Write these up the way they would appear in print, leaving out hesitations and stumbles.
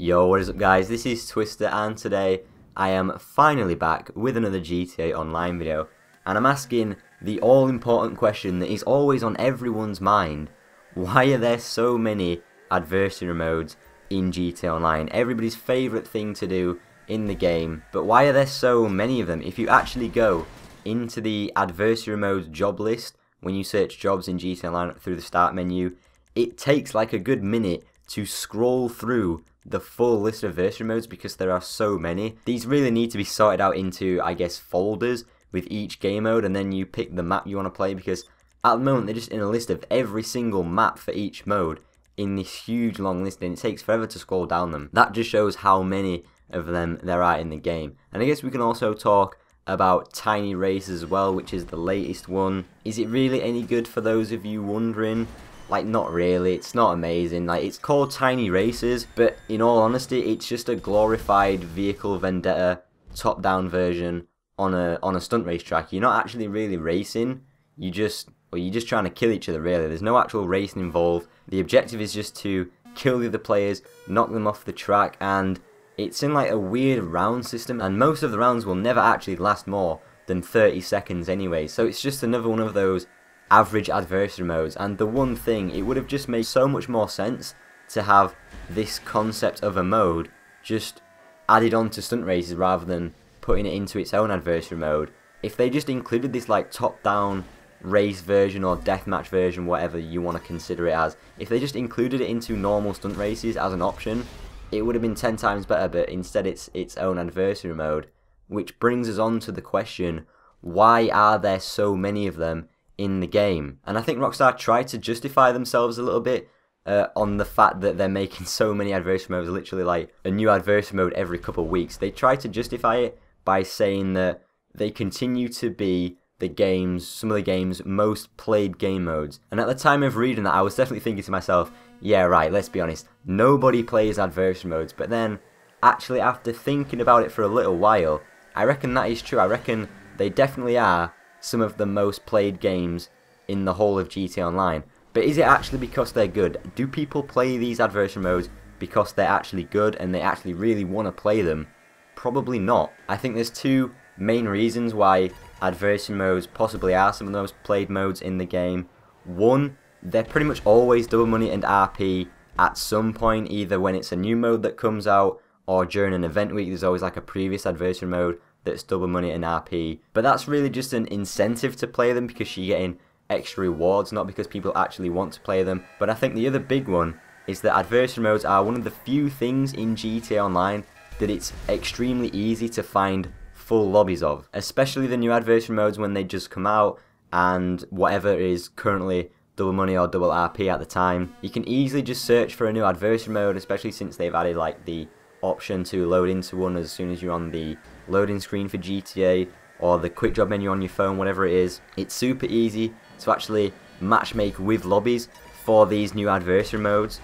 Yo, what is up guys, this is Twister and today I am finally back with another GTA Online video and I'm asking the all-important question that is always on everyone's mind. Why are there so many adversary modes in GTA Online? Everybody's favourite thing to do in the game, but why are there so many of them? If you actually go into the adversary modes job list, when you search jobs in GTA Online through the start menu, it takes like a good minute to scroll through the full list of adversary modes because there are so many. These really need to be sorted out into, I guess, folders with each game mode, and then you pick the map you want to play, because at the moment they're just in a list of every single map for each mode in this huge long list, and it takes forever to scroll down them. That just shows how many of them there are in the game. And I guess we can also talk about Tiny Races as well, which is the latest one. Is it really any good for those of you wondering? Like, not really, it's not amazing. Like, it's called Tiny Races, but in all honesty, it's just a glorified Vehicle Vendetta top-down version on a stunt race track. You're not actually really racing, you're just trying to kill each other, really. There's no actual racing involved. The objective is just to kill the other players, knock them off the track, and it's in like a weird round system, and most of the rounds will never actually last more than 30 seconds anyway, so it's just another one of those average adversary modes. And the one thing, it would have just made so much more sense to have this concept of a mode just added on to stunt races rather than putting it into its own adversary mode. If they just included this like top-down race version or deathmatch version, whatever you want to consider it as, if they just included it into normal stunt races as an option, it would have been 10 times better, but instead it's its own adversary mode. Which brings us on to the question, why are there so many of them in the game? And I think Rockstar tried to justify themselves a little bit on the fact that they're making so many adversary modes, literally like a new adversary mode every couple of weeks. They tried to justify it by saying that they continue to be some of the game's most played game modes. And at the time of reading that, I was definitely thinking to myself, yeah right, let's be honest, nobody plays adversary modes. But then, actually after thinking about it for a little while, I reckon that is true. I reckon they definitely are some of the most played games in the whole of GTA Online. But is it actually because they're good? Do people play these adversary modes because they're actually good and they actually really want to play them? Probably not. I think there's two main reasons why adversary modes possibly are some of the most played modes in the game. One, they're pretty much always double money and RP at some point, either when it's a new mode that comes out or during an event week. There's always like a previous adversary mode that's double money and RP, but that's really just an incentive to play them because you're getting extra rewards, not because people actually want to play them. But I think the other big one is that adversary modes are one of the few things in GTA Online that it's extremely easy to find full lobbies of, especially the new adversary modes when they just come out and whatever is currently double money or double RP at the time. You can easily just search for a new adversary mode, especially since they've added like the option to load into one as soon as you're on the loading screen for GTA or the quick job menu on your phone, whatever it is. It's super easy to actually matchmake with lobbies for these new adversary modes,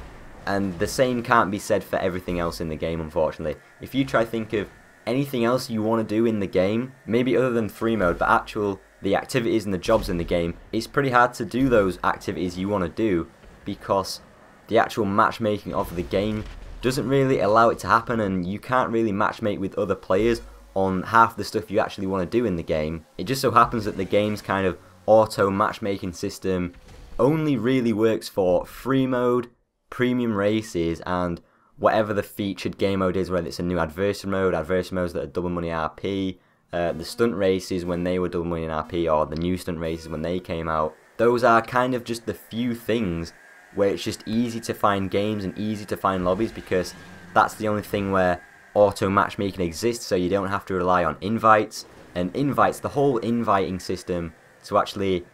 and the same can't be said for everything else in the game, unfortunately. If you try think of anything else you want to do in the game, maybe other than free mode, but the activities and the jobs in the game, it's pretty hard to do those activities you want to do because the actual matchmaking of the game doesn't really allow it to happen, and you can't really matchmake with other players on half the stuff you actually want to do in the game. It just so happens that the game's kind of auto matchmaking system only really works for free mode, premium races, and whatever the featured game mode is, whether it's a new adversary modes that are double money RP, the stunt races when they were double money and RP, or the new stunt races when they came out. Those are kind of just the few things where it's just easy to find games and easy to find lobbies, because that's the only thing where auto matchmaking exists, so you don't have to rely on invites. And invites, the whole inviting system to actually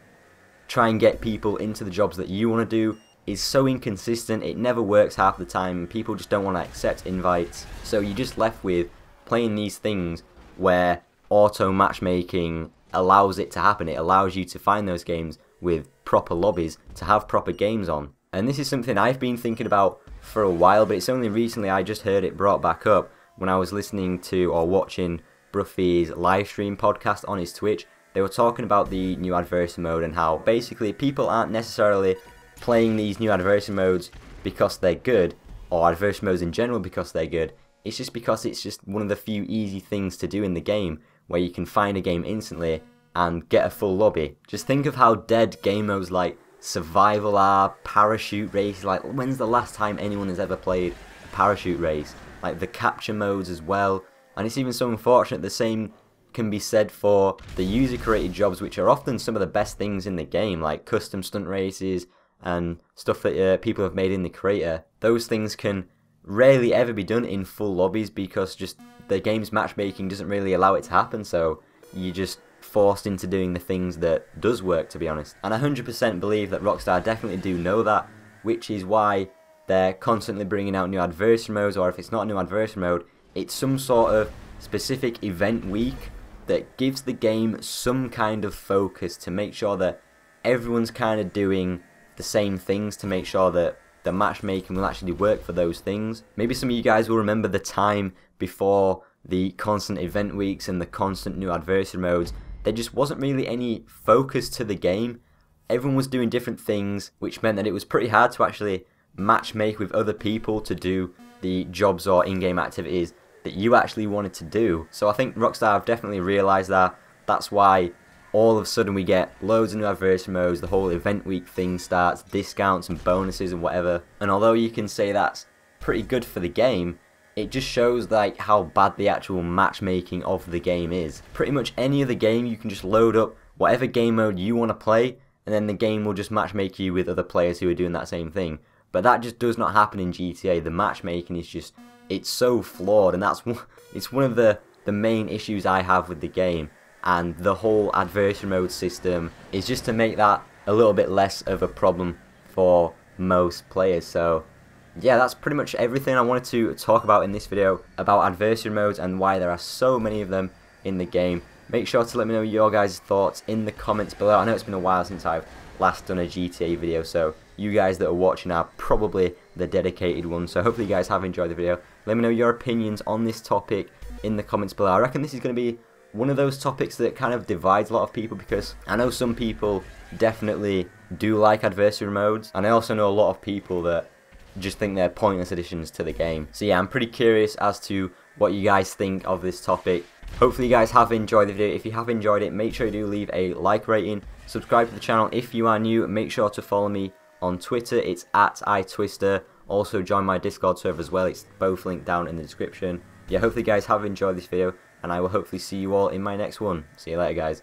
try and get people into the jobs that you want to do, is so inconsistent. It never works half the time, and people just don't want to accept invites. So you're just left with playing these things where auto matchmaking allows it to happen. It allows you to find those games with proper lobbies to have proper games on. And this is something I've been thinking about for a while, but it's only recently I just heard it brought back up when I was listening to or watching Bruffy's live stream podcast on his Twitch. They were talking about the new adversary mode and how basically people aren't necessarily playing these new adversary modes because they're good. or adversary modes in general because they're good. It's just because it's just one of the few easy things to do in the game, where you can find a game instantly and get a full lobby. Just think of how dead game modes like survival are, parachute race. Like, when's the last time anyone has ever played a parachute race? Like the capture modes as well. And it's even so unfortunate the same can be said for the user created jobs, which are often some of the best things in the game, like custom stunt races and stuff that people have made in the creator. Those things can rarely ever be done in full lobbies because just the game's matchmaking doesn't really allow it to happen, so you're just forced into doing the things that does work, to be honest. And I 100% believe that Rockstar definitely do know that, which is why they're constantly bringing out new adversary modes, or if it's not a new adversary mode, it's some sort of specific event week that gives the game some kind of focus to make sure that everyone's kind of doing the same things, to make sure that the matchmaking will actually work for those things. Maybe some of you guys will remember the time before the constant event weeks and the constant new adversary modes. There just wasn't really any focus to the game. Everyone was doing different things, which meant that it was pretty hard to actually matchmake with other people to do the jobs or in-game activities that you actually wanted to do. So I think Rockstar have definitely realised that. That's why all of a sudden we get loads of new adversary modes, the whole event week thing starts, discounts and bonuses and whatever. And although you can say that's pretty good for the game, it just shows like how bad the actual matchmaking of the game is. Pretty much any other game you can just load up whatever game mode you want to play, and then the game will just matchmake you with other players who are doing that same thing. But that just does not happen in GTA. The matchmaking is just, it's so flawed, and it's one of the main issues I have with the game. And the whole adversary mode system is just to make that a little bit less of a problem for most players. So yeah, that's pretty much everything I wanted to talk about in this video about adversary modes and why there are so many of them in the game. Make sure to let me know your guys' thoughts in the comments below. I know it's been a while since I've last done a GTA video, so you guys that are watching are probably the dedicated ones. So hopefully you guys have enjoyed the video. Let me know your opinions on this topic in the comments below. I reckon this is going to be one of those topics that kind of divides a lot of people, because I know some people definitely do like adversary modes, and I also know a lot of people that just think they're pointless additions to the game. So yeah, I'm pretty curious as to what you guys think of this topic. Hopefully you guys have enjoyed the video. If you have enjoyed it, make sure you do leave a like rating, subscribe to the channel if you are new, make sure to follow me on Twitter, it's @iTwister. Also join my Discord server as well, it's both linked down in the description. Yeah, hopefully you guys have enjoyed this video, and I will hopefully see you all in my next one. See you later, guys.